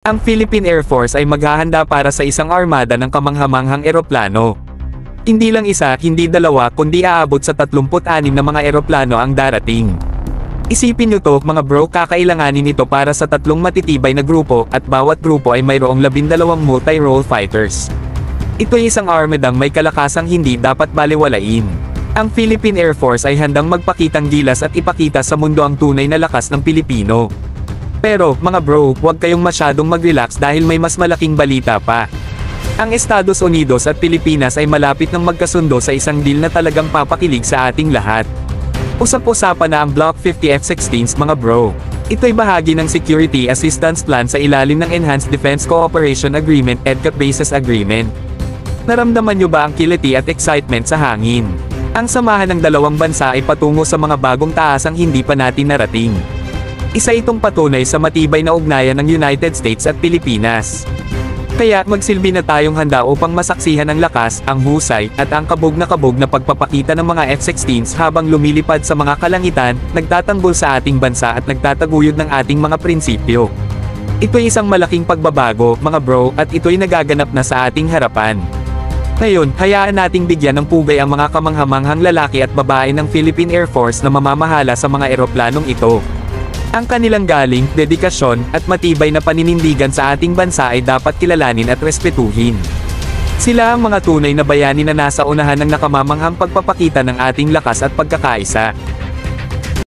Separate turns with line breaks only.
Ang Philippine Air Force ay maghahanda para sa isang armada ng kamanghamanghang eroplano. Hindi lang isa, hindi dalawa, kundi aabot sa 36 na mga eroplano ang darating. Isipin nyo to, mga bro, kakailanganin ito para sa 3 matitibay na grupo, at bawat grupo ay mayroong 12 multi-role fighters. Ito ay isang armadang may kalakasang hindi dapat balewalain. Ang Philippine Air Force ay handang magpakitang gilas at ipakita sa mundo ang tunay na lakas ng Pilipino. Pero, mga bro, huwag kayong masyadong mag-relax dahil may mas malaking balita pa. Ang Estados Unidos at Pilipinas ay malapit ng magkasundo sa isang deal na talagang papakilig sa ating lahat. Usap-usapan na ang Block 50 F-16s, mga bro. Ito'y bahagi ng Security Assistance Plan sa ilalim ng Enhanced Defense Cooperation Agreement EDCA Bases Agreement. Naramdaman nyo ba ang kiliti at excitement sa hangin? Ang samahan ng dalawang bansa ay patungo sa mga bagong taasang hindi pa natin narating. Isa itong patunay sa matibay na ugnayan ng United States at Pilipinas. Kaya magsilbi na tayong handa upang masaksihan ang lakas, ang husay, at ang kabog na pagpapakita ng mga F-16s habang lumilipad sa mga kalangitan, nagtatanggol sa ating bansa at nagtataguyod ng ating mga prinsipyo. Ito'y isang malaking pagbabago, mga bro, at ito'y nagaganap na sa ating harapan. Ngayon, hayaan nating bigyan ng pugay ang mga kamanghamanghang lalaki at babae ng Philippine Air Force na mamamahala sa mga eroplanong ito. Ang kanilang galing, dedikasyon, at matibay na paninindigan sa ating bansa ay dapat kilalanin at respetuhin. Sila ang mga tunay na bayani na nasa unahan ng nakamamanghang pagpapakita ng ating lakas at pagkakaisa.